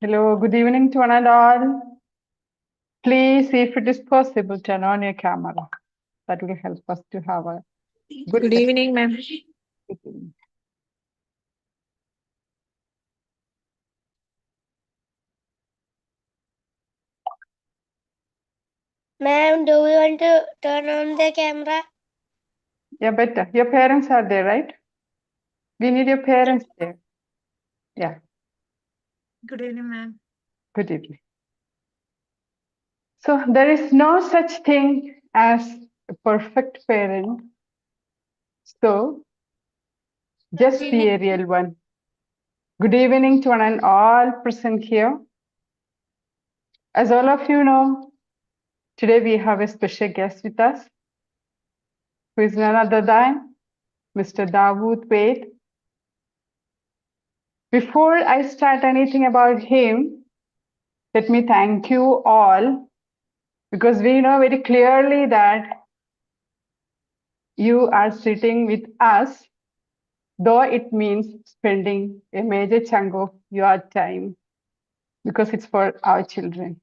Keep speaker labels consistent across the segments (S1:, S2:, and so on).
S1: Hello, good evening to one and all. Please, if it is possible, turn on your camera. That will help us to have a good
S2: Good evening, ma'am.
S1: session.
S3: Ma'am, do you want to turn on the camera?
S1: Yeah, better. Your parents are there, right? We need your parents there. Yeah,
S2: Good evening, ma'am.
S1: good evening. So there is no such thing as a perfect parent. So just be a real one. Good evening to one and all present here. As all of you know, today we have a special guest with us, who is none other than Mr. DAWOOD VAID. Before I start anything about him, let me thank you all, because we know very clearly that you are sitting with us, though it means spending a major chunk of your time, because it's for our children.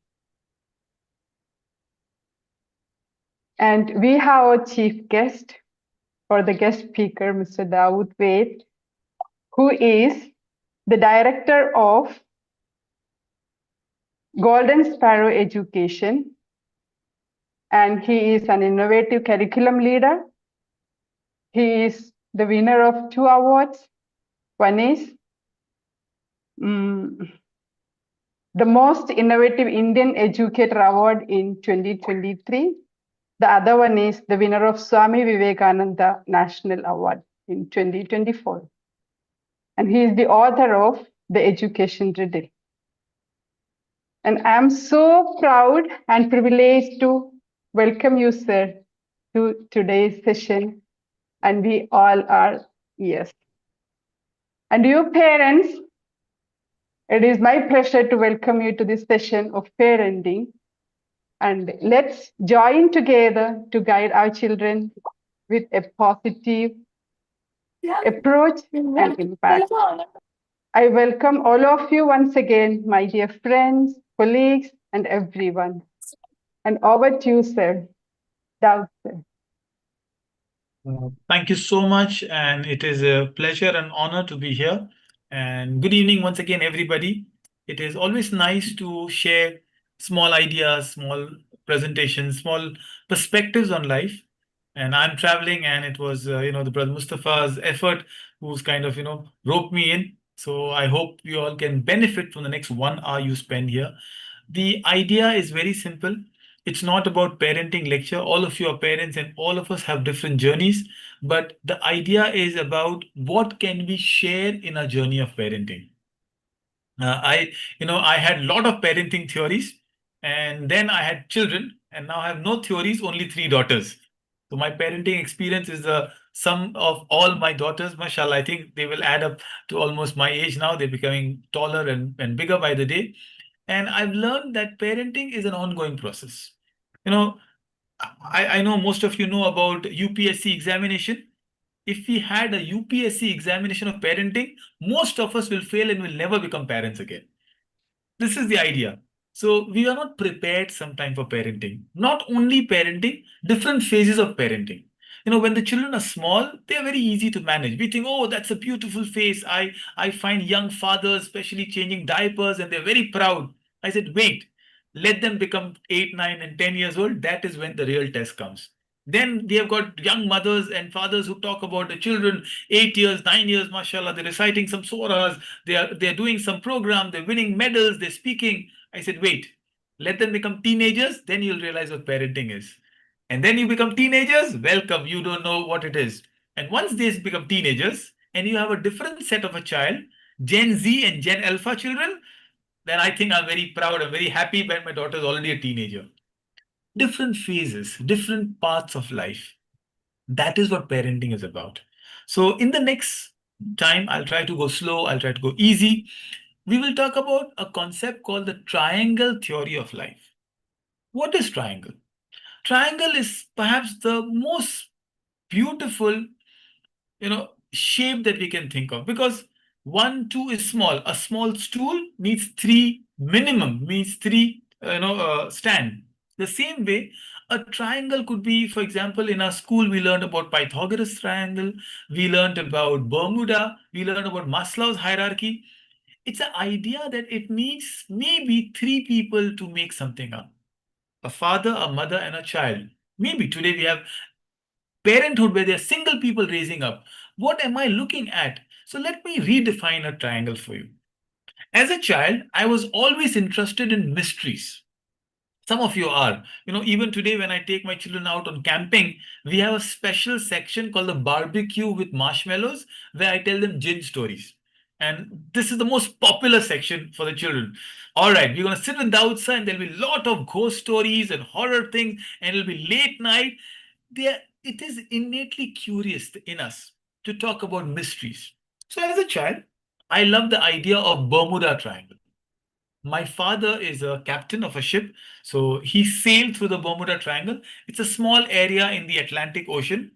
S1: And we have our chief guest, or the guest speaker, Mr. DAWOOD VAID, who is the director of Golden Sparrow Education, and he is an innovative curriculum leader. He is the winner of 2 awards. One is the Most Innovative Indian Educator Award in 2023. The other one is the winner of Swami Vivekananda National Award in 2024. And he is the author of The Education Riddle. And I'm so proud and privileged to welcome you, sir, to today's session. And we all are ears. And you parents, it is my pleasure to welcome you to this session of parenting. And let's join together to guide our children with a positive approach and impact. I welcome all of you once again, my dear friends, colleagues, and everyone. And over to you, sir. Daud, sir.
S4: Thank you so much, and it is a pleasure and honor to be here. And good evening once again, everybody. It is always nice to share small ideas, small presentations, small perspectives on life. And I'm traveling, and it was the brother Mustafa's effort who's kind of roped me in. So I hope you all can benefit from the next 1 hour you spend here. The idea is very simple. It's not about parenting lecture. All of you are parents and all of us have different journeys. But the idea is about what can we share in our journey of parenting. I had a lot of parenting theories, and then I had children, and now I have no theories, only 3 daughters. So my parenting experience is the sum of all my daughters. Mashallah, I think they will add up to almost my age now. They're becoming taller and bigger by the day. And I've learned that parenting is an ongoing process. You know, I know most of you know about UPSC examination. If we had a UPSC examination of parenting, most of us will fail and will never become parents again. This is the idea. So we are not prepared sometime for parenting. Not only parenting, different phases of parenting. When the children are small, they are very easy to manage. We think, oh, that's a beautiful phase. I find young fathers, especially changing diapers, and they're very proud. I said, wait, let them become 8, 9, and 10 years old. That is when the real test comes. Then we have got young mothers and fathers who talk about the children, 8 years, 9 years, mashallah, they're reciting some surahs, they're doing some program, they're winning medals, they're speaking. I said, wait, let them become teenagers, then you'll realize what parenting is. And then you become teenagers, welcome, you don't know what it is. And once they become teenagers, and you have a different set of a child, Gen Z and Gen Alpha children, then I think I'm very proud, I'm very happy when my daughter is already a teenager. Different phases, different parts of life. That is what parenting is about. So in the next time, I'll try to go slow, I'll try to go easy. We will talk about a concept called the triangle theory of life. What is triangle? Triangle is perhaps the most beautiful, shape that we can think of, because 1, 2 is small. A small stool needs 3 minimum, means 3, stand. The same way, a triangle could be, for example, in our school, we learned about Pythagoras triangle, we learned about Bermuda, we learned about Maslow's hierarchy. It's an idea that it needs maybe 3 people to make something up. A father, a mother, and a child. Maybe today we have parenthood where there are single people raising up. What am I looking at? So let me redefine a triangle for you. As a child, I was always interested in mysteries. Some of you are. Even today, when I take my children out on camping, we have a special section called the barbecue with marshmallows, where I tell them gin stories. And this is the most popular section for the children. All right, we're going to sit with the outside, and there'll be a lot of ghost stories and horror things, and it'll be late night. It is innately curious in us to talk about mysteries. So as a child, I love the idea of Bermuda Triangle. My father is a captain of a ship, so he sailed through the Bermuda Triangle. It's a small area in the Atlantic Ocean.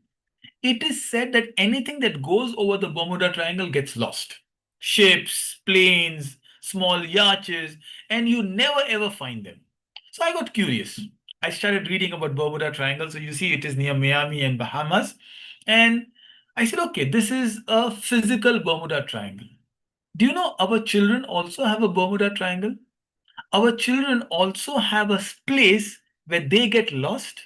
S4: It is said that anything that goes over the Bermuda Triangle gets lost. Ships, planes, small yachts, and you never ever find them. So I got curious. I started reading about Bermuda Triangle. So you see, it is near Miami and Bahamas. And I said, okay, this is a physical Bermuda Triangle. Do you know our children also have a Bermuda Triangle? Our children also have a place where they get lost.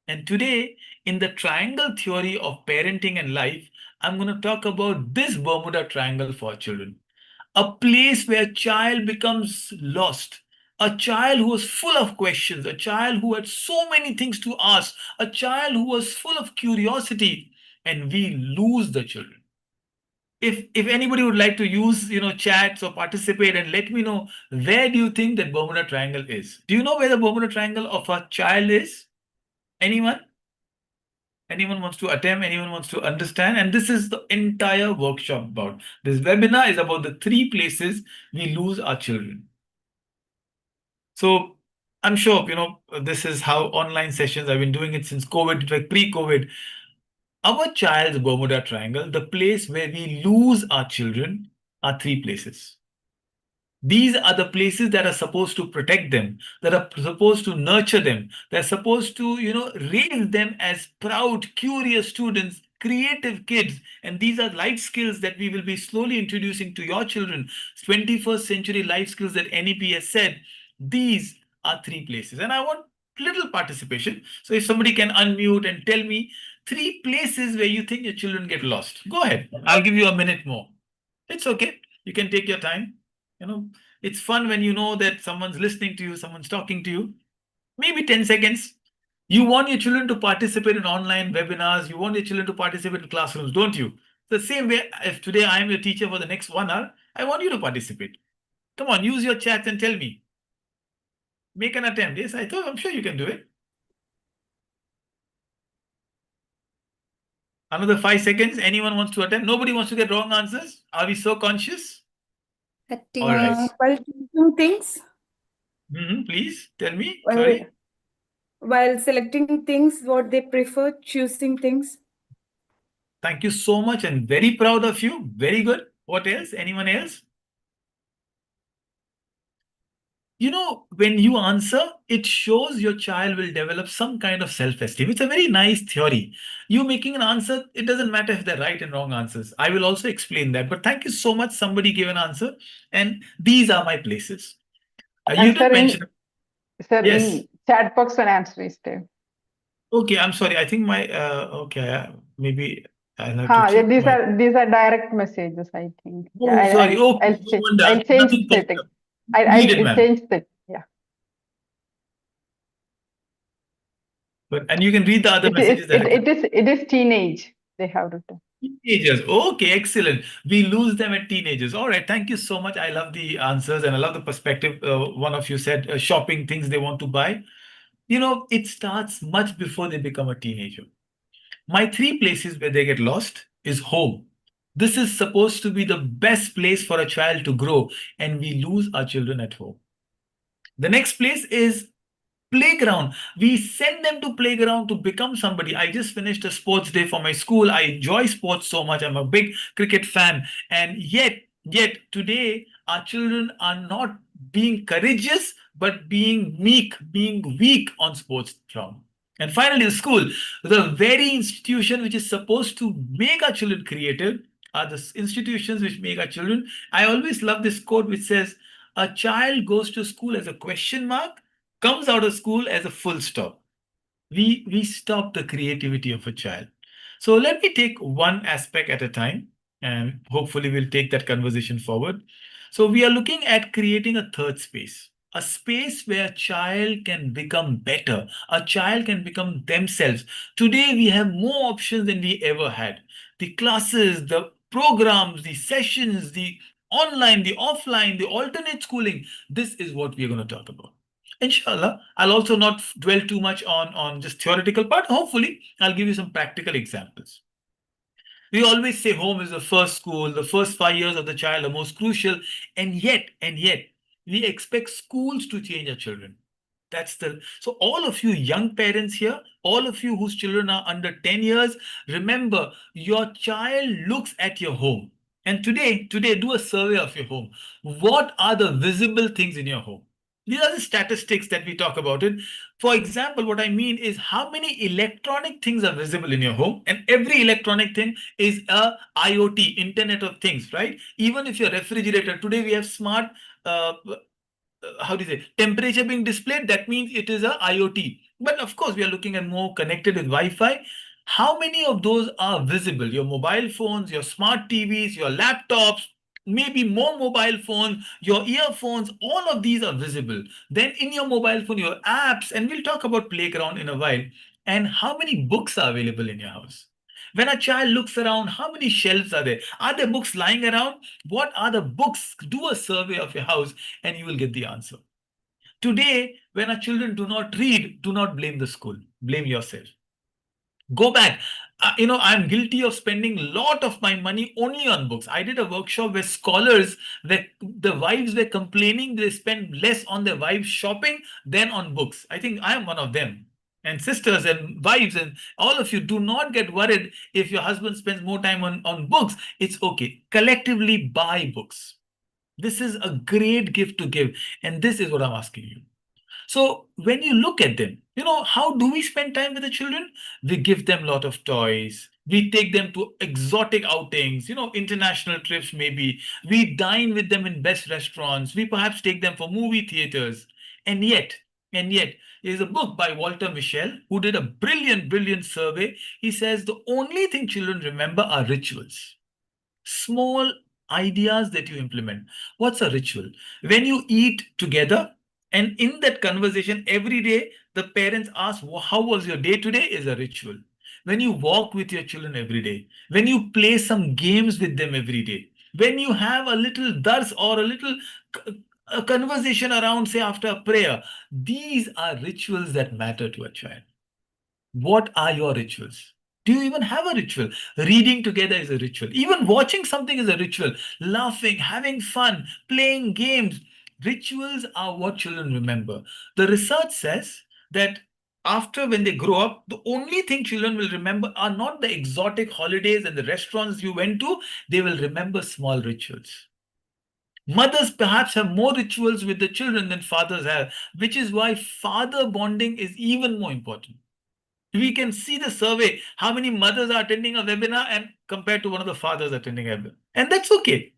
S4: And today, in the triangle theory of parenting and life, I'm going to talk about this Bermuda Triangle for children. A place where a child becomes lost, a child who was full of questions, a child who had so many things to ask, a child who was full of curiosity, and we lose the children. If anybody would like to use chats or participate and let me know, where do you think that Bermuda Triangle is? Do you know where the Bermuda Triangle of a child is? Anyone? Anyone wants to attempt? Anyone wants to understand? And this is the entire workshop about. This webinar is about the 3 places we lose our children. So I'm sure this is how online sessions, I've been doing it since COVID, like pre-COVID. Our child's Bermuda Triangle, the place where we lose our children, are 3 places. These are the places that are supposed to protect them, that are supposed to nurture them, that are supposed to, raise them as proud, curious students, creative kids. And these are life skills that we will be slowly introducing to your children. 21st century life skills that NEP has said. These are 3 places. And I want little participation. So if somebody can unmute and tell me 3 places where you think your children get lost. Go ahead. I'll give you a minute more. It's okay. You can take your time. It's fun when you know that someone's listening to you, someone's talking to you. Maybe 10 seconds. You want your children to participate in online webinars. You want your children to participate in classrooms, don't you? The same way, if today I am your teacher for the next 1 hour, I want you to participate. Come on, use your chat and tell me. Make an attempt. Yes, I'm sure you can do it. Another 5 seconds. Anyone wants to attempt? Nobody wants to get wrong answers. Are we so conscious? All right.
S5: While choosing things,
S4: Please tell me.
S5: while,
S4: Sorry.
S5: while selecting things, what they prefer, choosing things.
S4: Thank you so much and very proud of you. Very good. What else? Anyone else? When you answer, it shows your child will develop some kind of self-esteem. It's a very nice theory. You making an answer, it doesn't matter if they're right and wrong answers. I will also explain that. But thank you so much. Somebody gave an answer. And these are my places. You did mention.
S1: Sir,
S4: Yes.
S1: in chat box an answer is there.
S4: Okay, I'm sorry. I think my maybe I'll have to check
S1: These are direct messages, I think.
S4: Oh, sorry. Okay.
S1: I'll change the setting. I'll change that. Yeah.
S4: And you can read the other messages.
S1: It is teenage. They have written.
S4: Teenagers. Okay, excellent. We lose them at teenagers. All right. Thank you so much. I love the answers and I love the perspective. One of you said shopping things they want to buy. It starts much before they become a teenager. My 3 places where they get lost is home. This is supposed to be the best place for a child to grow, and we lose our children at home. The next place is playground. We send them to playground to become somebody. I just finished a sports day for my school. I enjoy sports so much. I'm a big cricket fan. And yet Yet today, our children are not being courageous, but being weak on sports ground. And finally, the school, the very institution which is supposed to make our children creative, are the institutions which make our children. I always love this quote which says, "A child goes to school as a question mark, comes out of school as a full stop." We stop the creativity of a child. So let me take one aspect at a time, and hopefully we'll take that conversation forward. So we are looking at creating a third space, a space where a child can become better, a child can become themselves. Today we have more options than we ever had. The classes, the programs, the sessions, the online, the offline, the alternate schooling. This is what we're going to talk about. Inshallah, I'll also not dwell too much on just theoretical part. Hopefully, I'll give you some practical examples. We always say home is the first school, the first 5 years of the child are most crucial, and yet, we expect schools to change our children. So all of you young parents here, all of you whose children are under 10 years, remember your child looks at your home. And today, do a survey of your home. What are the visible things in your home? These are the statistics that we talk about it. For example, what I mean is how many electronic things are visible in your home, and every electronic thing is a IoT, Internet of Things, right? Even if your refrigerator, today we have smart, how do you say, temperature being displayed, that means it is a IoT. But of course, we are looking at more connected with Wi-Fi. How many of those are visible? Your mobile phones, your smart TVs, your laptops, maybe more mobile phones, your earphones, all of these are visible. Then in your mobile phone, your apps, and we'll talk about playground in a while. And how many books are available in your house? When a child looks around, how many shelves are there? Are there books lying around? What are the books? Do a survey of your house and you will get the answer. Today, when our children do not read, do not blame the school, blame yourself. Go back. I'm guilty of spending a lot of my money only on books. I did a workshop where scholars, the wives were complaining they spend less on their wives shopping than on books. I think I am one of them. And sisters and wives and all of you, do not get worried if your husband spends more time on books. It's okay. Collectively buy books. This is a great gift to give. And this is what I'm asking you. So when you look at them, how do we spend time with the children? We give them a lot of toys. We take them to exotic outings, international trips maybe. We dine with them in best restaurants. We perhaps take them for movie theaters. And yet, there's a book by Walter Mischel who did a brilliant survey. He says the only thing children remember are rituals. Small ideas that you implement. What's a ritual? When you eat together, and in that conversation, every day, the parents ask, how was your day today? Is a ritual. When you walk with your children every day, when you play some games with them every day, when you have a little dars or a little a conversation around, say, after a prayer, these are rituals that matter to a child. What are your rituals? Do you even have a ritual? Reading together is a ritual. Even watching something is a ritual. Laughing, having fun, playing games. Rituals are what children remember. The research says that after when they grow up, the only thing children will remember are not the exotic holidays and the restaurants you went to. They will remember small rituals. Mothers perhaps have more rituals with the children than fathers have, which is why father bonding is even more important. We can see the survey, how many mothers are attending a webinar and compared to one of the fathers attending a webinar. And that's okay.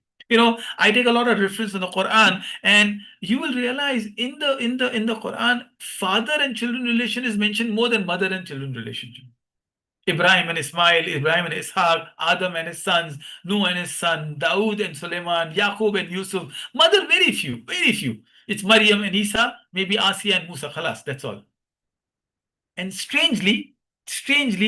S4: I take a lot of reference in the Quran, and you will realize in the Quran, father and children relation is mentioned more than mother and children relationship. Ibrahim and Ismail, Ibrahim and Ishaq, Adam and his sons, Noah and his son, DAWOOD and Suleiman, Yaqub and Yusuf. Mother, very few, very few. It's Maryam and Isa, maybe Asiya and Musa, khalas, that's all. And strangely,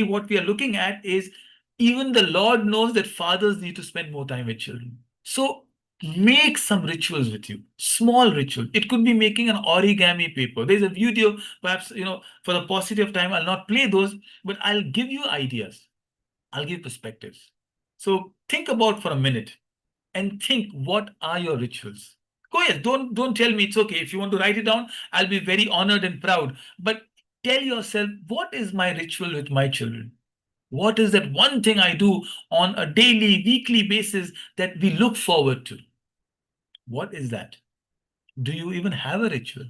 S4: what we are looking at is even the Lord knows that fathers need to spend more time with children. So make some rituals with you, small ritual. It could be making an origami paper. There's a video, perhaps, for the paucity of time, I'll not play those, but I'll give you ideas. I'll give perspectives. So think about for a minute and think, what are your rituals? Go ahead, don't tell me it's okay. If you want to write it down, I'll be very honored and proud. But tell yourself, what is my ritual with my children? What is that one thing I do on a daily, weekly basis that we look forward to? What is that? Do you even have a ritual?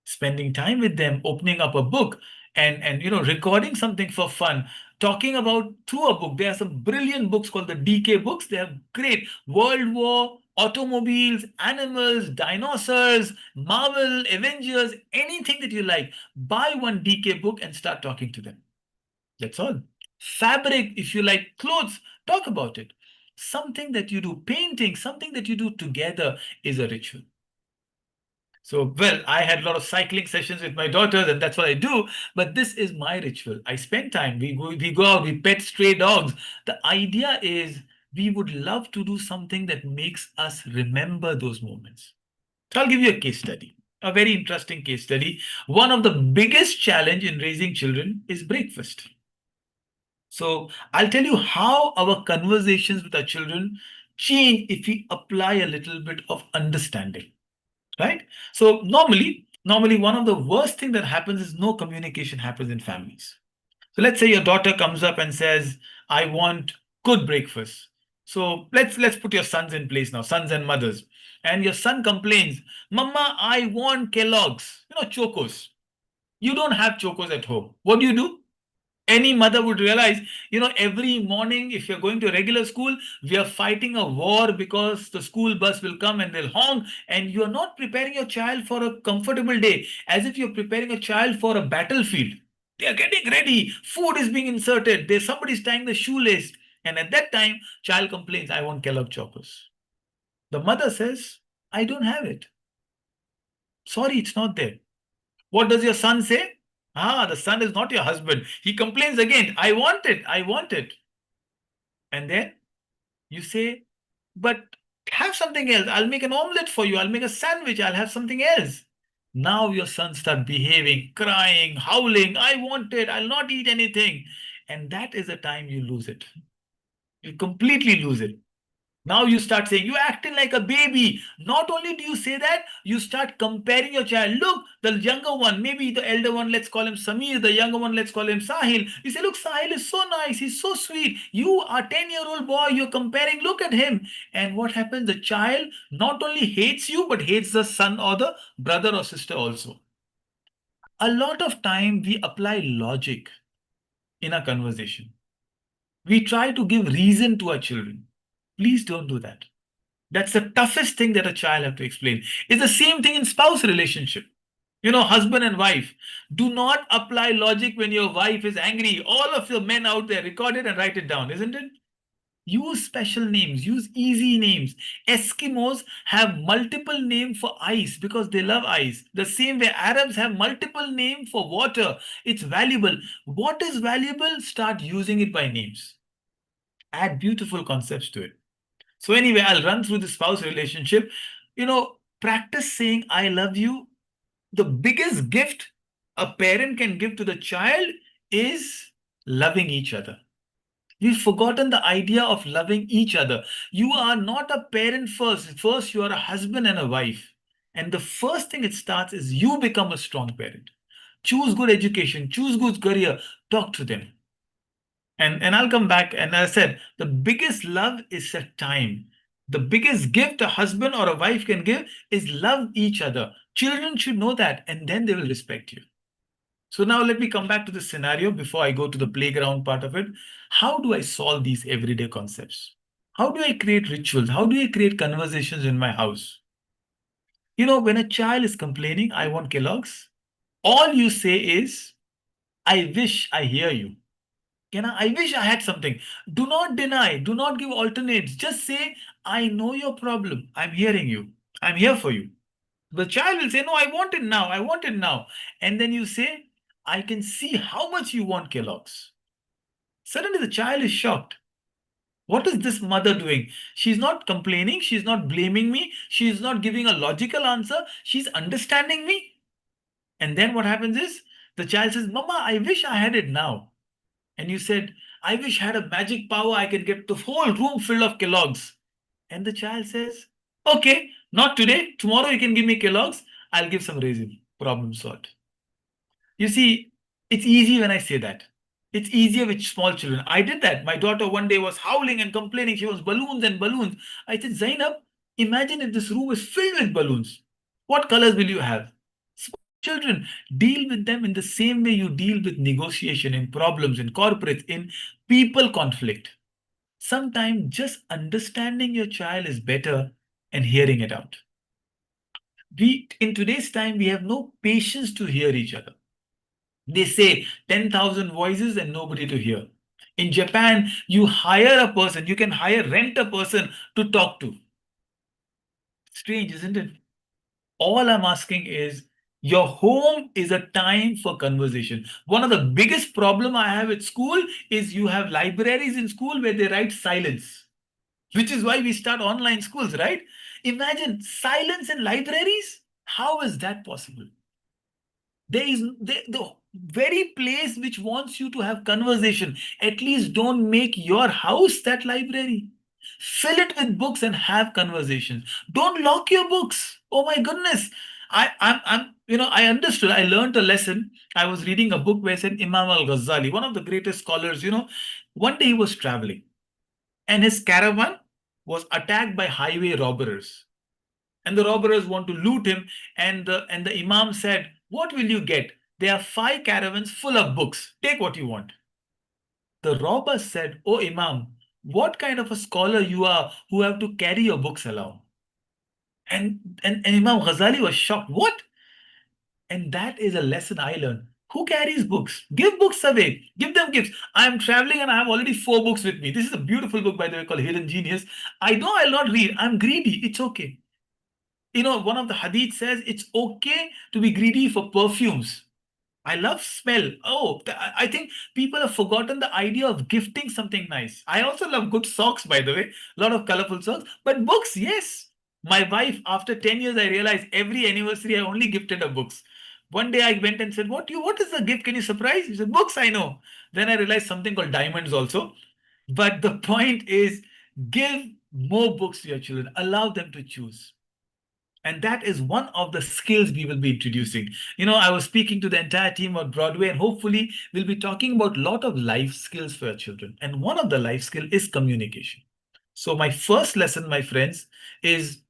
S4: Spending time with them, opening up a book, and recording something for fun, talking about through a book. There are some brilliant books called the DK books. They are great. World War, automobiles, animals, dinosaurs, Marvel, Avengers, anything that you like. Buy one DK book and start talking to them. That's all. Fabric, if you like clothes, talk about it. Something that you do, painting, something that you do together is a ritual. So, well, I had a lot of cycling sessions with my daughters, and that's what I do. But this is my ritual. I spend time. We go out, we pet stray dogs. The idea is we would love to do something that makes us remember those moments. So I'll give you a case study, a very interesting case study. One of the biggest challenge in raising children is breakfast. So I'll tell you how our conversations with our children change if we apply a little bit of understanding. Right? So normally one of the worst thing that happens is no communication happens in families. So let's say your daughter comes up and says, I want good breakfast. So let's put your sons in place now, sons and mothers. And your son complains, Mama, I want Kellogg's, Chocos. You don't have Chocos at home. What do? Any mother would realize, every morning, if you're going to regular school, we are fighting a war because the school bus will come and they'll honk, and you're not preparing your child for a comfortable day, as if you're preparing a child for a battlefield. They are getting ready. Food is being inserted. There's somebody's tying the shoelace. And at that time, child complains, I want Kellogg Chocos. The mother says, I don't have it. Sorry, it's not there. What does your son say? The son is not your husband. He complains again. I want it. I want it. And then you say, but have something else. I'll make an omelette for you. I'll make a sandwich. I'll have something else. Now your son starts behaving, crying, howling. I want it. I'll not eat anything. And that is the time you lose it. You completely lose it. Now you start saying, you're acting like a baby. Not only do you say that, you start comparing your child. Look, the younger one, maybe the elder one, let's call him Samir. The younger one, let's call him Sahil. You say, look, Sahil is so nice. He's so sweet. You are a 10-year-old boy. You're comparing. Look at him. And what happens? The child not only hates you, but hates the son or the brother or sister also. A lot of time we apply logic in a conversation. We try to give reason to our children. Please don't do that. That's the toughest thing that a child have to explain. It's the same thing in spouse relationship. Husband and wife. Do not apply logic when your wife is angry. All of your men out there, record it and write it down, isn't it? Use special names. Use easy names. Eskimos have multiple names for ice because they love ice. The same way Arabs have multiple names for water. It's valuable. What is valuable? Start using it by names. Add beautiful concepts to it. So anyway, I'll run through the spouse relationship. Practice saying, I love you. The biggest gift a parent can give to the child is loving each other. We've forgotten the idea of loving each other. You are not a parent first. First, you are a husband and a wife. And the first thing it starts is you become a strong parent. Choose good education. Choose good career. Talk to them. And I'll come back. And as I said, the biggest love is a time. The biggest gift a husband or a wife can give is love each other. Children should know that, and then they will respect you. So now let me come back to the scenario before I go to the playground part of it. How do I solve these everyday concepts? How do I create rituals? How do I create conversations in my house? When a child is complaining, I want Kellogg's, all you say is, I wish I hear you. I wish I had something. Do not deny. Do not give alternates. Just say, I know your problem. I'm hearing you. I'm here for you. The child will say, no, I want it now. I want it now. And then you say, I can see how much you want Kellogg's. Suddenly the child is shocked. What is this mother doing? She's not complaining. She's not blaming me. She's not giving a logical answer. She's understanding me. And then what happens is the child says, Mama, I wish I had it now. And you said, I wish I had a magic power. I could get the whole room filled of Kellogg's. And the child says, okay, not today. Tomorrow you can give me Kellogg's. I'll give some raisin. Problem solved. You see, it's easy when I say that. It's easier with small children. I did that. My daughter one day was howling and complaining. She wants balloons and balloons. I said, Zainab, Imagine if this room is filled with balloons. What colors will you have? Children, deal with them in the same way you deal with negotiation, in problems, in corporates, in people conflict. Sometimes just understanding your child is better and hearing it out. In today's time, we have no patience to hear each other. They say 10,000 voices and nobody to hear. In Japan, you hire a person, you can rent a person to talk to. Strange, isn't it? All I'm asking is, your home is a time for conversation. One of the biggest problem I have at school is you have libraries in school where they write silence, which is why we start online schools, right? Imagine silence in libraries. How is that possible? There is the very place which wants you to have conversation. At least don't make your house that library. Fill it with books and have conversations. Don't lock your books. Oh my goodness. I understood. I learned a lesson. I was reading a book where it said Imam al-Ghazali, one of the greatest scholars, one day he was traveling and his caravan was attacked by highway robbers. And the robbers want to loot him. And the Imam said, "What will you get? There are 5 caravans full of books. Take what you want." The robbers said, "Oh Imam, what kind of a scholar you are who have to carry your books along?" And Imam Ghazali was shocked. What? And that is a lesson I learned. Who carries books? Give books away. Give them gifts. I am traveling and I have already 4 books with me. This is a beautiful book, by the way, called Hidden Genius. I know I'll not read. I'm greedy. It's okay. One of the hadith says it's okay to be greedy for perfumes. I love smell. Oh, I think people have forgotten the idea of gifting something nice. I also love good socks, by the way, a lot of colorful socks. But books, yes. My wife, after 10 years, I realized every anniversary I only gifted her books. One day I went and said, what is the gift? Can you surprise? She said, books, I know. Then I realized something called diamonds also. But the point is, give more books to your children. Allow them to choose. And that is one of the skills we will be introducing. I was speaking to the entire team at Broadway, and hopefully we'll be talking about a lot of life skills for our children. And one of the life skill is communication. So my first lesson, my friends, is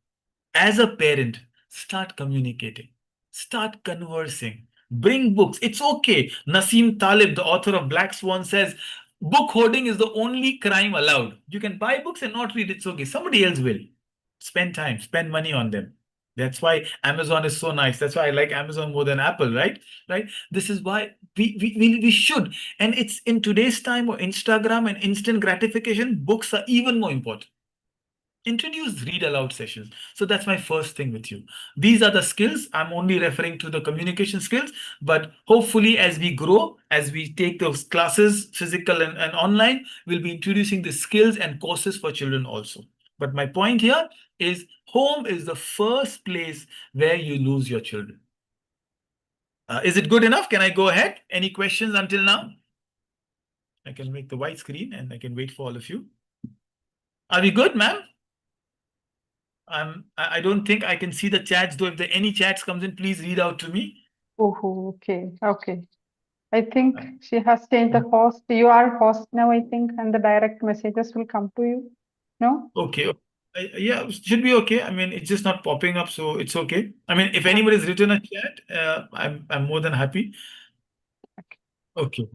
S4: as a parent, start communicating, start conversing, bring books. It's okay. Nassim Taleb, the author of Black Swan, says, book hoarding is the only crime allowed. You can buy books and not read. It's okay. Somebody else will. Spend time, spend money on them. That's why Amazon is so nice. That's why I like Amazon more than Apple, right? This is why we should. And it's in today's time of Instagram and instant gratification, books are even more important. Introduce read aloud sessions. So that's my first thing with you. These are the skills. I'm only referring to the communication skills, but hopefully as we grow, as we take those classes, physical and online, we'll be introducing the skills and courses for children also. But my point here is home is the first place where you lose your children. Is it good enough? Can I go ahead? Any questions until now? I can make the white screen and I can wait for all of you. Are we good, ma'am? I don't think I can see the chats, though. If there any chats comes in, please read out to me.
S1: Oh, okay. I think she has changed the host. You are host now, I think, and the direct messages will come to you. No?
S4: Okay. Yeah, should be okay. I mean, it's just not popping up, so it's okay. I mean, if anybody's written a chat, I'm more than happy. Okay.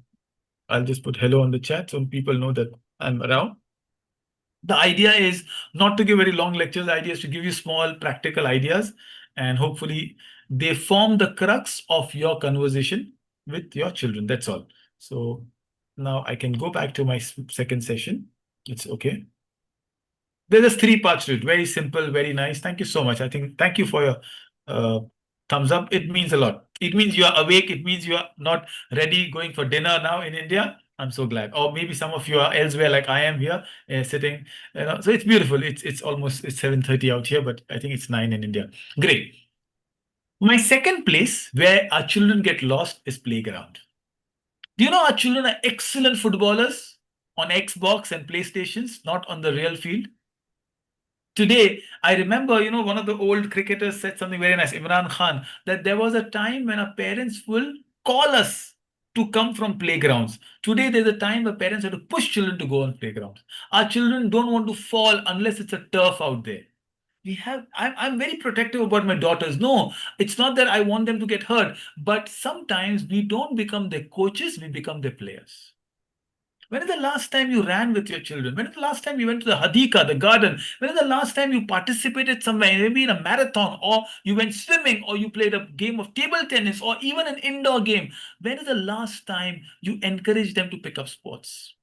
S4: I'll just put hello on the chat so people know that I'm around. The idea is not to give very long lectures. The idea is to give you small practical ideas, and hopefully they form the crux of your conversation with your children. That's all. So now I can go back to my second session. It's okay. There's just 3 parts to it. Very simple, very nice. Thank you so much. Thank you for your thumbs up. It means a lot. It means you are awake. It means you are not ready going for dinner now in India. I'm so glad. Or maybe some of you are elsewhere like I am here, sitting. So it's beautiful. It's almost 7:30 out here, but I think it's 9 in India. Great. My second place where our children get lost is playground. Do you know our children are excellent footballers on Xbox and PlayStations, not on the real field? Today, I remember, one of the old cricketers said something very nice, Imran Khan, that there was a time when our parents will call us to come from playgrounds. Today, there's a time where parents have to push children to go on playgrounds. Our children don't want to fall unless it's a turf out there. I'm very protective about my daughters. No, it's not that I want them to get hurt, but sometimes we don't become their coaches, we become their players. When is the last time you ran with your children? When is the last time you went to the Hadika, the garden? When is the last time you participated somewhere, maybe in a marathon, or you went swimming, or you played a game of table tennis, or even an indoor game? When is the last time you encouraged them to pick up sports?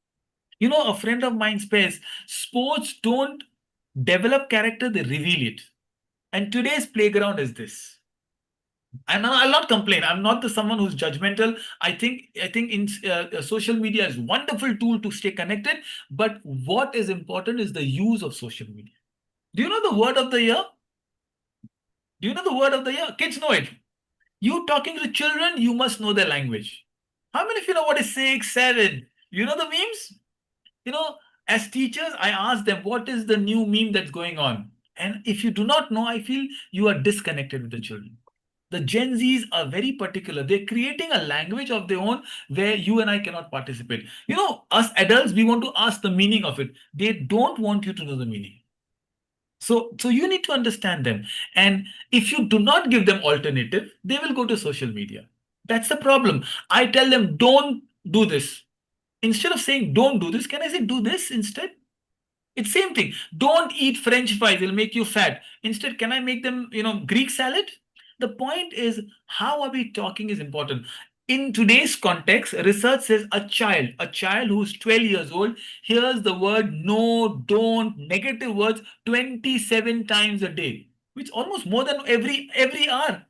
S4: You know, a friend of mine says sports don't develop character, they reveal it. And today's playground is this. And I'll not complain. I'm not the someone who's judgmental. I think in social media is wonderful tool to stay connected. But what is important is the use of social media. Do you know the word of the year? Do you know the word of the year? Kids know it. You talking to children, you must know their language. How many of you know what is 6, 7? You know the memes? You know, as teachers, I ask them, what is the new meme that's going on? And if you do not know, I feel you are disconnected with the children. The Gen Zs are very particular. They're creating a language of their own where you and I cannot participate. You know, us adults, we want to ask the meaning of it. They don't want you to know the meaning. So you need to understand them. And if you do not give them alternative, they will go to social media. That's the problem. I tell them, don't do this. Instead of saying, don't do this, can I say, do this instead? It's same thing. Don't eat French fries, it'll make you fat. Instead, can I make them, Greek salad? The point is, how are we talking is important. In today's context, research says a child who's 12 years old, hears the word no, don't, negative words 27 times a day, which is almost more than every hour.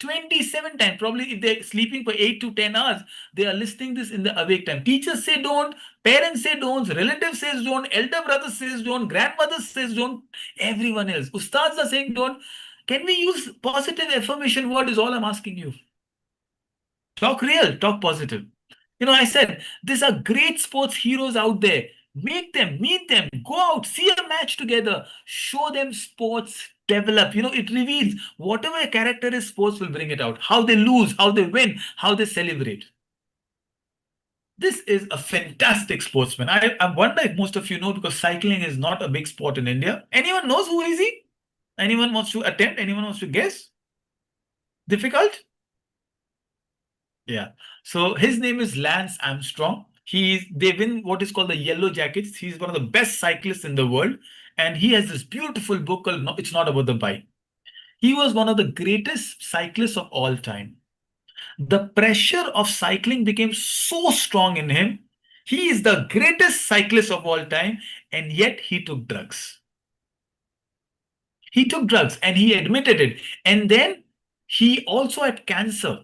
S4: 27 times. Probably if they're sleeping for 8 to 10 hours, they are listening this in the awake time. Teachers say don't, parents say don't, relatives says don't, elder brother says don't, grandmother says don't, everyone else. Ustads are saying don't. Can we use positive affirmation word is all I'm asking you. Talk real, talk positive. You know, I said, these are great sports heroes out there. Make them, meet them, go out, see a match together, show them sports, develop. You know, it reveals whatever a character is, sports will bring it out. How they lose, how they win, how they celebrate. This is a fantastic sportsman. I wonder if most of you know, because cycling is not a big sport in India. Anyone knows who is he? Anyone wants to attempt? Anyone wants to guess? Difficult? Yeah. So his name is Lance Armstrong. They win what is called the Yellow Jackets. He's one of the best cyclists in the world. And he has this beautiful book called It's Not About the Bike. He was one of the greatest cyclists of all time. The pressure of cycling became so strong in him. He is the greatest cyclist of all time, and yet he took drugs. He took drugs and he admitted it. And then he also had cancer.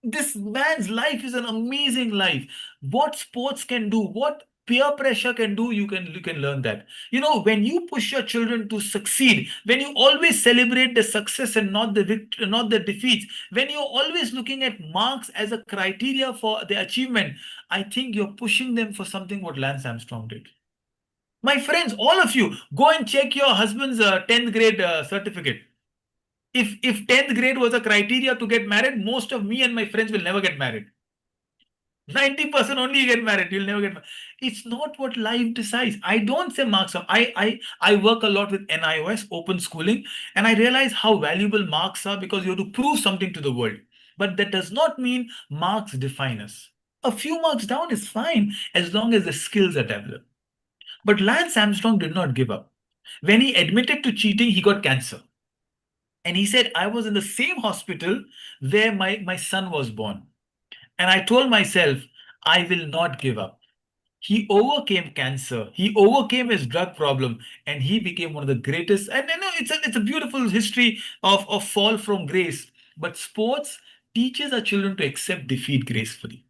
S4: This man's life is an amazing life. What sports can do, what peer pressure can do, you can learn that. You know, when you push your children to succeed, when you always celebrate the success and not the defeats, when you're always looking at marks as a criteria for the achievement, I think you're pushing them for something what Lance Armstrong did. My friends, all of you, go and check your husband's 10th grade certificate. If 10th grade was a criteria to get married, most of me and my friends will never get married. 90% only get married, you'll never get married. It's not what life decides. I don't say marks are. I work a lot with NIOS, open schooling, and I realize how valuable marks are because you have to prove something to the world. But that does not mean marks define us. A few marks down is fine as long as the skills are developed. But Lance Armstrong did not give up. When he admitted to cheating, he got cancer. And he said, I was in the same hospital where my son was born. And I told myself, I will not give up. He overcame cancer. He overcame his drug problem, and he became one of the greatest. And you know, it's a beautiful history of fall from grace. But sports teaches our children to accept defeat gracefully.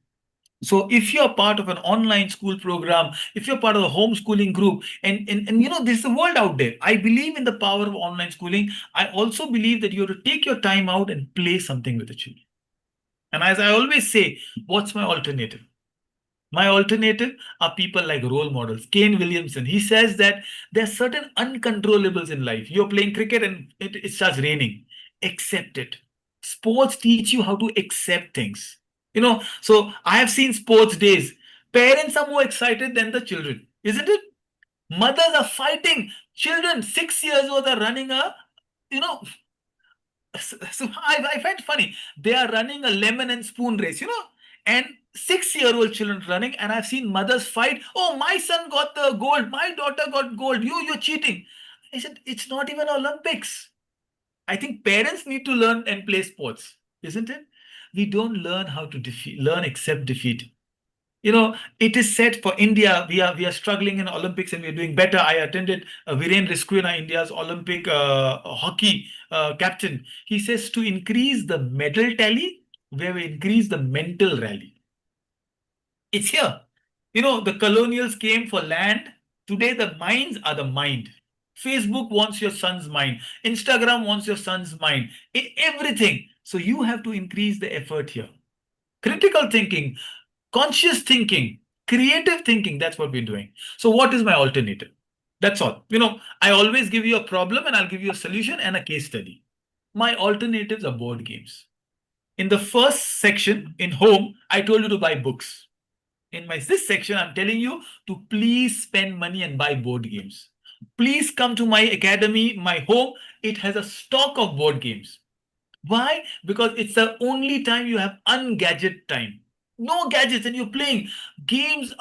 S4: So if you're part of an online school program, if you're part of a homeschooling group, and you know, there's a world out there. I believe in the power of online schooling. I also believe that you have to take your time out and play something with the children. And as I always say, what's my alternative? My alternative are people like role models. Kane Williamson, he says that there are certain uncontrollables in life. You're playing cricket and it starts raining. Accept it. Sports teach you how to accept things. You know, so I have seen sports days. Parents are more excited than the children, isn't it? Mothers are fighting. Children, 6 years old, are running a, you know, so I find it funny. They are running a lemon and spoon race, and 6-year-old children running, and I've seen mothers fight. Oh, my son got the gold, my daughter got gold. You're cheating. I said, it's not even Olympics. I think parents need to learn and play sports, isn't it? We don't learn how to learn accept defeat. It is said for India, we are struggling in Olympics and we are doing better. I attended Viren Riskwena, India's Olympic hockey captain. He says to increase the medal tally, we have increased the mental rally. It's here. The colonials came for land. Today, the minds are the mind. Facebook wants your son's mind. Instagram wants your son's mind. Everything. So you have to increase the effort here. Critical thinking, conscious thinking, creative thinking, that's what we're doing. So what is my alternative? That's all. I always give you a problem and I'll give you a solution and a case study. My alternatives are board games. In the first section, in home, I told you to buy books. In this section, I'm telling you to please spend money and buy board games. Please come to my academy, my home. It has a stock of board games. Why? Because it's the only time you have ungadget time. No gadgets and you're playing. Games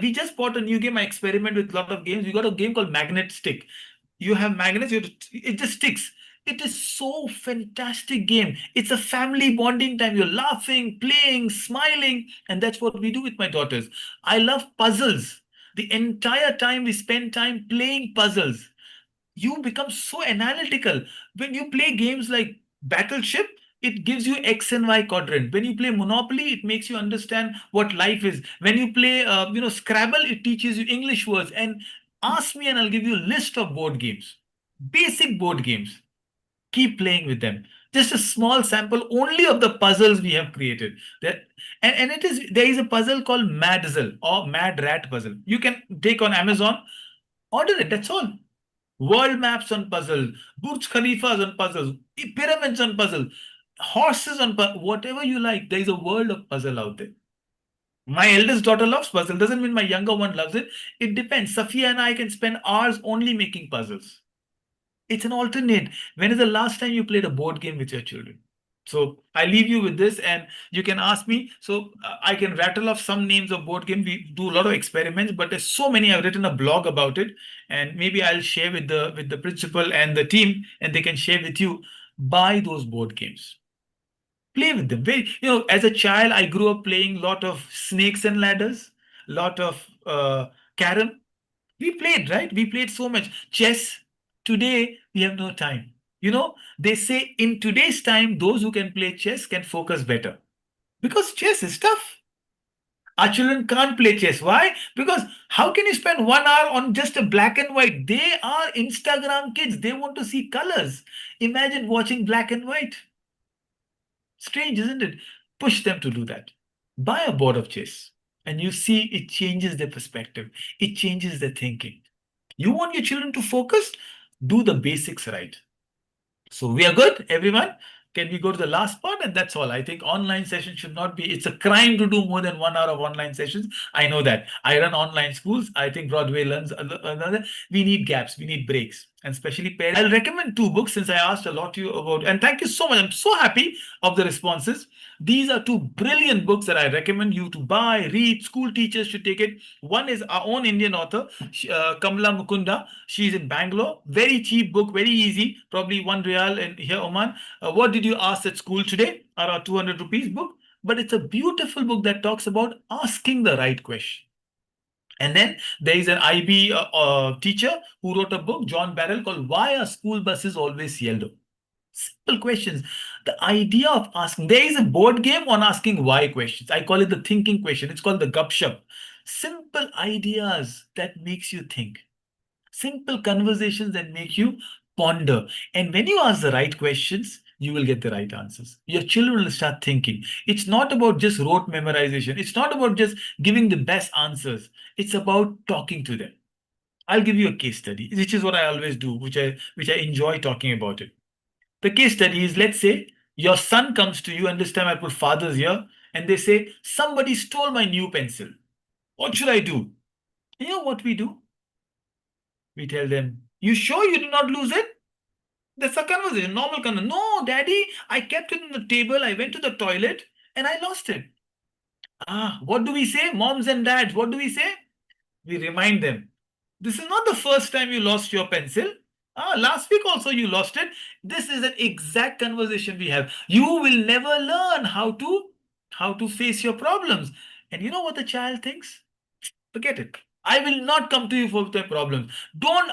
S4: we just bought a new game. I experiment with a lot of games. We got a game called Magnet Stick. You have magnets, it just sticks. It is so fantastic game. It's a family bonding time. You're laughing, playing, smiling, and that's what we do with my daughters. I love puzzles. The entire time we spend time playing puzzles. You become so analytical. When you play games like Battleship, it gives you X and Y quadrant. When you play Monopoly, it makes you understand what life is. When you play, Scrabble, it teaches you English words. And ask me and I'll give you a list of board games. Basic board games. Keep playing with them. Just a small sample only of the puzzles we have created. There is a puzzle called Madzill or Mad Rat puzzle. You can take on Amazon, order it, that's all. World maps on puzzle, Burj Khalifas on puzzles, pyramids on puzzle, horses on puzzle, whatever you like. There is a world of puzzle out there. My eldest daughter loves puzzle. Doesn't mean my younger one loves it. It depends. Safia and I can spend hours only making puzzles. It's an alternate. When is the last time you played a board game with your children? So I leave you with this and you can ask me. So I can rattle off some names of board games. We do a lot of experiments, but there's so many. I've written a blog about it and maybe I'll share with the principal and the team and they can share with you. Buy those board games. Play with them. As a child, I grew up playing a lot of snakes and ladders, lot of carom. We played, right? We played so much. Chess. Today, we have no time. They say in today's time, those who can play chess can focus better. Because chess is tough. Our children can't play chess. Why? Because how can you spend 1 hour on just a black and white? They are Instagram kids. They want to see colors. Imagine watching black and white. Strange, isn't it? Push them to do that. Buy a board of chess. And you see it changes their perspective. It changes their thinking. You want your children to focus? Do the basics right. So we are good, everyone. Can we go to the last part? And that's all. I think online sessions should not be, it's a crime to do more than 1 hour of online sessions. I know that. I run online schools. I think Broadway learns another. We need gaps. We need breaks. And especially parents. I'll recommend 2 books since I asked a lot to you about, and thank you so much. I'm so happy of the responses. These are 2 brilliant books that I recommend you to buy, read. School teachers should take it. One is our own Indian author, Kamala Mukunda. She's in Bangalore. Very cheap book, very easy. Probably 1 riyal in here, Oman. What did you ask at school today? Around 200 rupees book. But it's a beautiful book that talks about asking the right question. And then there is an IB teacher who wrote a book, John Barrell, called Why Are School Buses Always Yellow? Simple questions. The idea of asking, there is a board game on asking why questions. I call it the thinking question. It's called the Gupshup. Simple ideas that makes you think. Simple conversations that make you ponder. And when you ask the right questions, you will get the right answers. Your children will start thinking. It's not about just rote memorization. It's not about just giving the best answers. It's about talking to them. I'll give you a case study, which is what I always do, which I enjoy talking about it. The case study is, let's say your son comes to you, and this time I put fathers here, and they say, somebody stole my new pencil. What should I do? You know what we do? We tell them, you sure you did not lose it? That's a conversation, normal conversation. No, daddy, I kept it on the table. I went to the toilet and I lost it. What do we say? Moms and dads, what do we say? We remind them, this is not the first time you lost your pencil. Last week also you lost it. This is an exact conversation we have. You will never learn how to face your problems. And you know what the child thinks? Forget it. I will not come to you for the problems. Don't.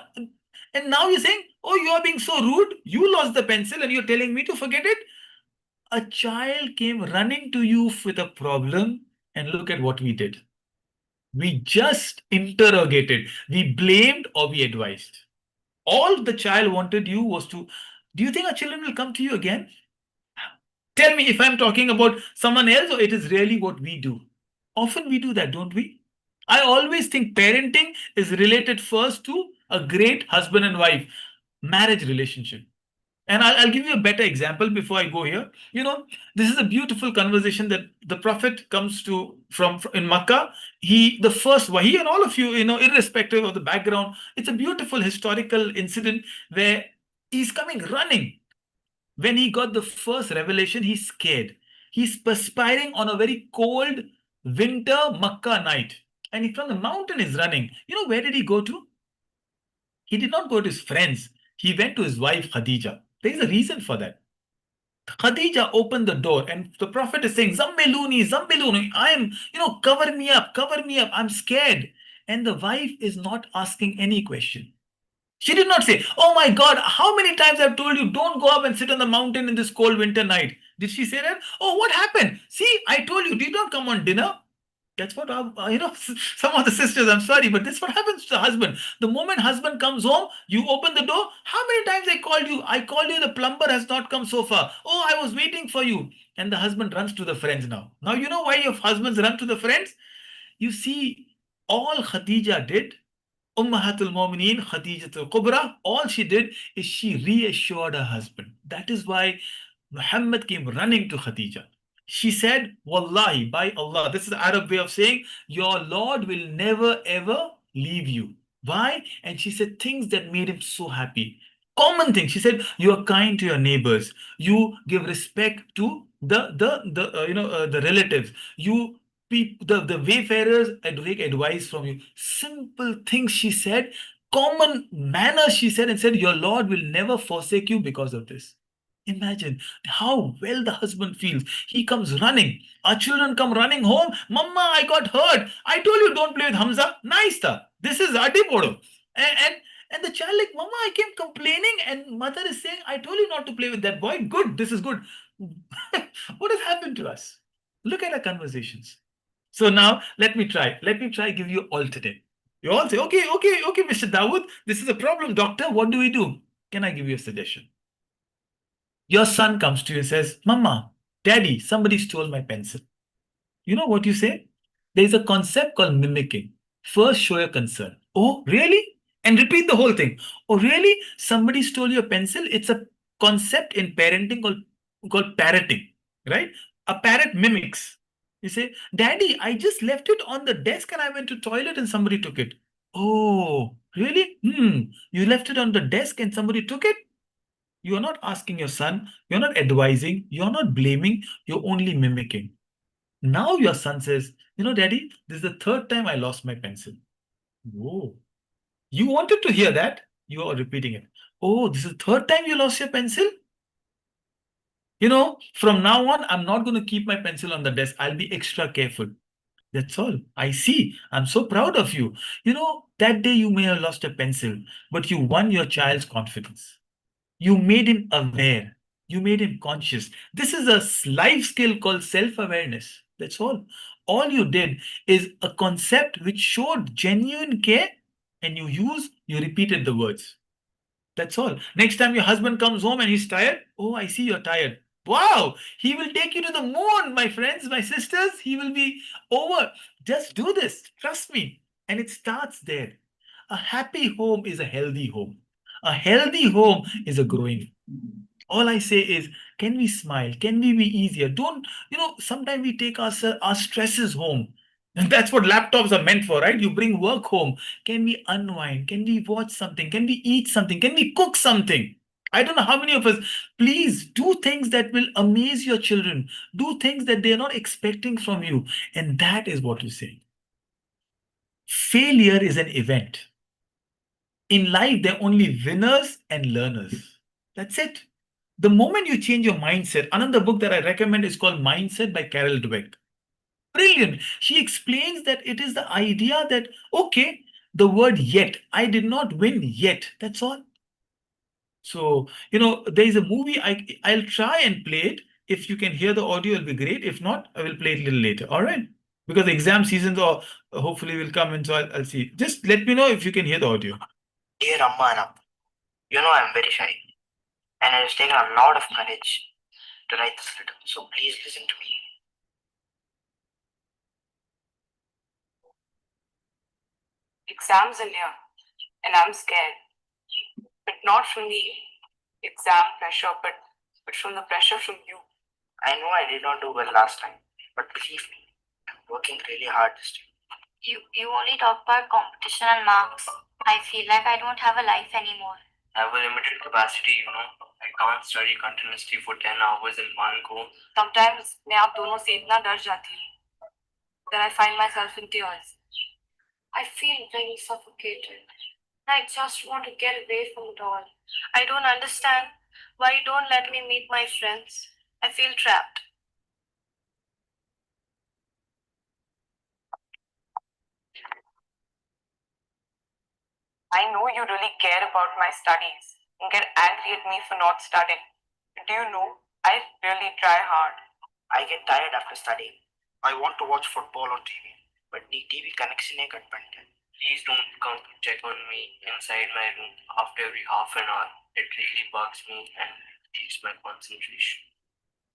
S4: And now you're saying, oh, you are being so rude. You lost the pencil and you're telling me to forget it. A child came running to you with a problem, and look at what we did. We just interrogated. We blamed or we advised. All the child wanted you was to, do you think our children will come to you again? Tell me if I'm talking about someone else or it is really what we do. Often we do that, don't we? I always think parenting is related first to a great husband and wife marriage relationship. And I'll give you a better example before I go here. You know, this is a beautiful conversation that the Prophet comes to from in Makkah. The first wahi, and all of you, irrespective of the background, it's a beautiful historical incident where he's coming running. When he got the first revelation, he's scared. He's perspiring on a very cold winter Makkah night. And from the mountain is running. You know, where did he go to? He did not go to his friends. He went to his wife, Khadija. There is a reason for that. Khadija opened the door and the Prophet is saying, Zammiluni, Zammiluni, cover me up, I'm scared. And the wife is not asking any question. She did not say, oh my God, how many times I've told you, don't go up and sit on the mountain in this cold winter night. Did she say that? Oh, what happened? See, I told you, did not come on dinner. That's what, some of the sisters, I'm sorry, but this is what happens to the husband. The moment husband comes home, you open the door. How many times I called you? I called you, the plumber has not come so far. Oh, I was waiting for you. And the husband runs to the friends now. Now, you know why your husbands run to the friends? You see, all Khadija did, Ummahatul Mu'mineen, Khadijatul Kubra, all she did is she reassured her husband. That is why Muhammad came running to Khadija. She said, Wallahi, by Allah, this is the Arab way of saying, your Lord will never ever leave you. Why? And she said things that made him so happy. Common thing. She said, you are kind to your neighbors. You give respect to the relatives. You the wayfarers take advice from you. Simple things she said, common manners she said, and said, your Lord will never forsake you because of this. Imagine how well the husband feels. He comes running. Our children come running home. Mama, I got hurt. I told you don't play with Hamza. Nice ta. This is Adipodo. And the child like, Mama, I came complaining, and mother is saying, I told you not to play with that boy. Good. This is good. What has happened to us? Look at our conversations. So now let me try give you alternate. You all say, okay, Mr. Dawood, this is a problem, doctor. What do we do? Can I give you a suggestion? Your son comes to you and says, Mama, Daddy, somebody stole my pencil. You know what you say? There is a concept called mimicking. First, show your concern. Oh, really? And repeat the whole thing. Oh, really? Somebody stole your pencil? It's a concept in parenting called parroting, right? A parrot mimics. You say, Daddy, I just left it on the desk and I went to toilet and somebody took it. Oh, really? You left it on the desk and somebody took it? You're not asking your son, you're not advising, you're not blaming, you're only mimicking. Now your son says, Daddy, this is the third time I lost my pencil. Whoa. You wanted to hear that? You are repeating it. Oh, this is the third time you lost your pencil? From now on, I'm not going to keep my pencil on the desk. I'll be extra careful. That's all. I see. I'm so proud of you. That day you may have lost a pencil, but you won your child's confidence. You made him aware. You made him conscious. This is a life skill called self-awareness. That's all. All you did is a concept which showed genuine care, and you repeated the words. That's all. Next time your husband comes home and he's tired, oh, I see you're tired. Wow, he will take you to the moon, my friends, my sisters. He will be over. Just do this. Trust me. And it starts there. A happy home is a healthy home. A healthy home is a growing. All I say is, can we smile? Can we be easier? Don't, sometimes we take our stresses home. And that's what laptops are meant for, right? You bring work home. Can we unwind? Can we watch something? Can we eat something? Can we cook something? I don't know how many of us, please do things that will amaze your children. Do things that they're not expecting from you. And that is what you say. Failure is an event. In life, there are only winners and learners. That's it. The moment you change your mindset, another book that I recommend is called Mindset by Carol Dweck. Brilliant. She explains that it is the idea that, okay, the word yet, I did not win yet. That's all. So, there is a movie, I'll try and play it. If you can hear the audio, it'll be great. If not, I will play it a little later. All right. Because the exam seasons are hopefully will come in, so I'll see. Just let me know if you can hear the audio.
S6: Dear Amma and Appa, I'm very shy, and it has taken a lot of courage to write this letter, so please listen to me.
S7: Exams are near, and I'm scared. But not from the exam pressure, but from the pressure from you.
S6: I know I did not do well last time, but believe me, I'm working really hard this time.
S3: You only talk about competition and marks. I feel like I don't have a life anymore.
S6: I have a limited capacity, I can't study continuously for 10 hours in one go.
S7: Sometimes मैं आप दोनों से इतना डर जाती हूँ that I find myself in tears. I feel very suffocated. I just want to get away from it all. I don't understand why you don't let me meet my friends. I feel trapped. I know you really care about my studies and get angry at me for not studying. But do you know, I really try hard.
S6: I get tired after studying. I want to watch football on TV, but the TV connection is cut. Please don't come to check on me inside my room after every half an hour. It really bugs me and keeps my concentration.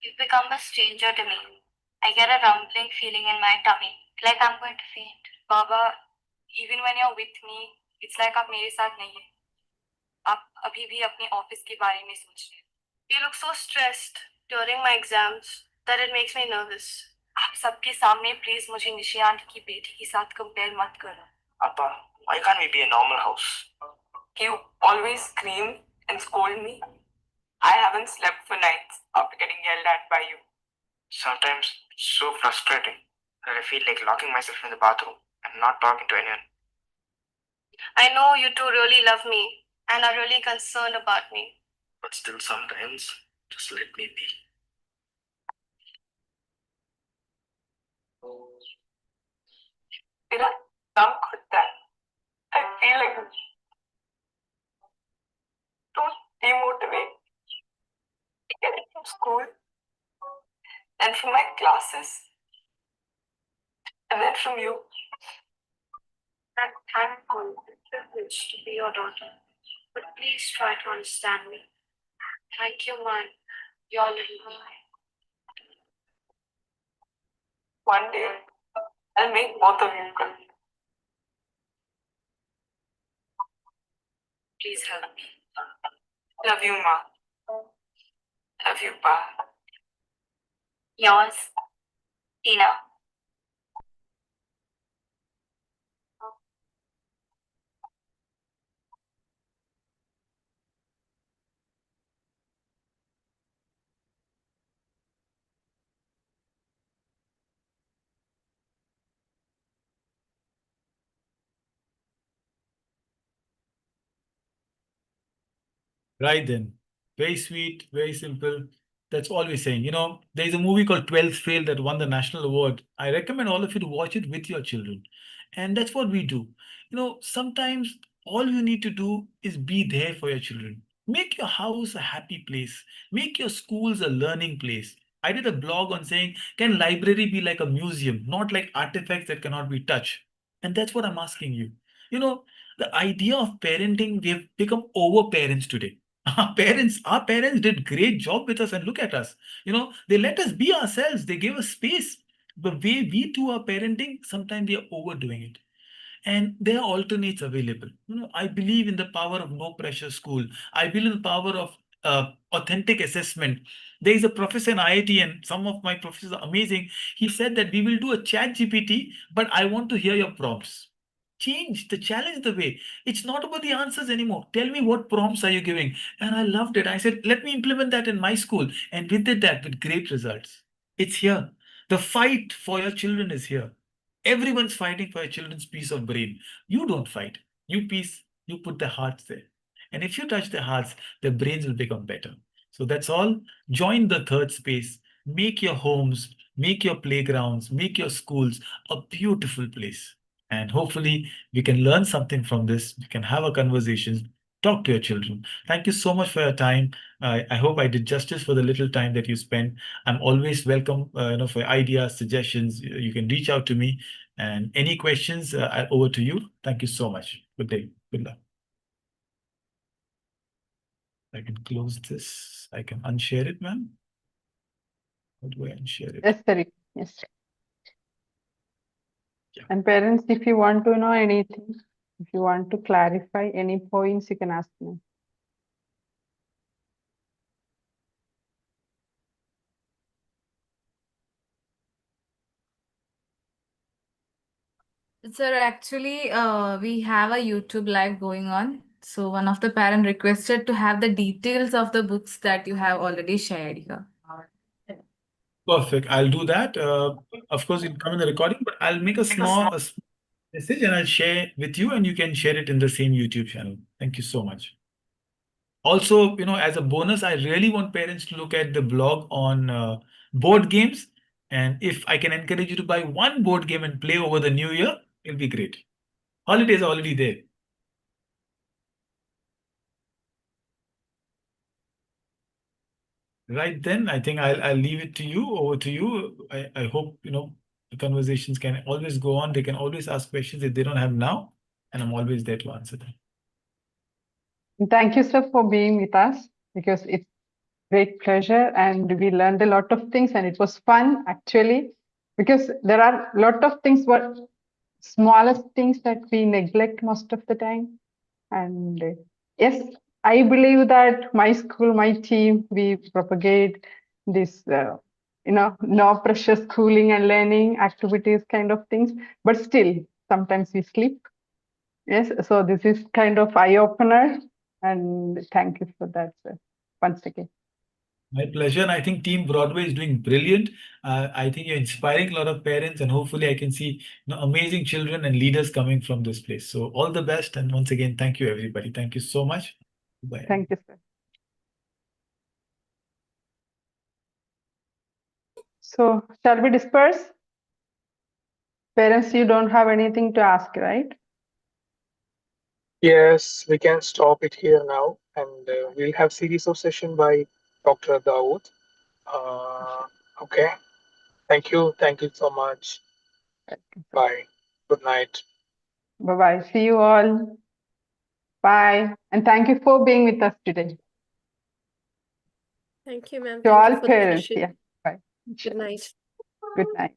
S3: You've become a stranger to me. I get a rumbling feeling in my tummy, like I'm going to faint.
S7: Baba, even when you're with me, it's like आप मेरे साथ नहीं है. आप अभी भी अपने office के बारे में सोच रहे हैं. You look so stressed during my exams that it makes me nervous. आप सबके सामने प्लीज मुझे निशियांत की बेटी के साथ कंपेयर मत करो.
S6: Appa, why can't we be a normal house?
S7: You always scream and scold me. I haven't slept for nights after getting yelled at by you.
S6: Sometimes it's so frustrating that I feel like locking myself in the bathroom and not talking to anyone.
S7: I know you two really love me and are really concerned about me.
S6: But still sometimes, just let me be.
S7: मेरा दम घुटता है. I feel like don't demotivate. Getting from school and from my classes and then from you. I'm thankful and privileged to be your daughter, but please try to understand me. Thank you, man. Your little boy. One day, I'll make both of you cry. Please help me. Love you, Ma. Love you, Pa.
S3: Yours, Tina.
S4: Right then. Very sweet, very simple. That's all we're saying. There's a movie called 12th Fail that won the national award. I recommend all of you to watch it with your children. And that's what we do. Sometimes all you need to do is be there for your children. Make your house a happy place. Make your schools a learning place. I did a blog on saying, can library be like a museum, not like artifacts that cannot be touched? And that's what I'm asking you. The idea of parenting, we have become over parents today. Our parents did great job with us, and look at us. They let us be ourselves. They gave us space. The way we do our parenting, sometimes we are overdoing it. And there are alternates available. I believe in the power of no pressure school. I believe in the power of authentic assessment. There is a professor in IIT, and some of my professors are amazing. He said that we will do a chat GPT, but I want to hear your prompts. Challenge the way. It's not about the answers anymore. Tell me what prompts are you giving? And I loved it. I said, let me implement that in my school. And we did that with great results. It's here. The fight for your children is here. Everyone's fighting for your children's peace of brain. You don't fight. You put their hearts there. And if you touch their hearts, their brains will become better. So that's all. Join the third space. Make your homes, make your playgrounds, make your schools a beautiful place. And hopefully we can learn something from this. We can have a conversation, talk to your children. Thank you so much for your time. I hope I did justice for the little time that you spent. I'm always welcome, for ideas, suggestions. You can reach out to me. And any questions, over to you. Thank you so much. Good day. Good luck. I can close this. I can unshare it, ma'am. How do I unshare it?
S1: Yes, sir. Yes.
S4: Yeah.
S1: And parents, if you want to know anything, if you want to clarify any points, you can ask me.
S2: Sir, actually, we have a YouTube live going on. So one of the parent requested to have the details of the books that you have already shared here.
S4: Perfect. I'll do that. Of course, it'll come in the recording, but I'll make a small message and I'll share with you, and you can share it in the same YouTube channel. Thank you so much. Also, as a bonus, I really want parents to look at the blog on board games. And if I can encourage you to buy one board game and play over the new year, it'll be great. Holidays are already there. Right then, I think I'll leave it to you, over to you. I hope, the conversations can always go on. They can always ask questions if they don't have now, and I'm always there to answer them.
S1: Thank you, sir, for being with us, because it's great pleasure and we learned a lot of things and it was fun actually, because there are a lot of things, what smallest things that we neglect most of the time. And yes, I believe that my school, my team, we propagate this, no pressure schooling and learning activities kind of things, but still sometimes we sleep. Yes, so this is kind of eye-opener, and thank you for that, sir, once again.
S4: My pleasure. And I think Team Broadway is doing brilliant. I think you're inspiring a lot of parents, and hopefully I can see amazing children and leaders coming from this place. So all the best. And once again, thank you, everybody. Thank you so much. Bye.
S1: Thank you, sir. So shall we disperse? Parents, you don't have anything to ask, right?
S8: Yes, we can stop it here now, and we'll have series of session by Dr. DAWOOD. Okay. Thank you so much. Bye. Good night.
S1: Bye-bye. See you all. Bye. And thank you for being with us today.
S9: Thank you, ma'am.
S1: To
S9: Thank you
S1: all
S9: for the
S1: parents.
S9: session.
S1: Yeah. Bye.
S9: Good night.
S1: Good night.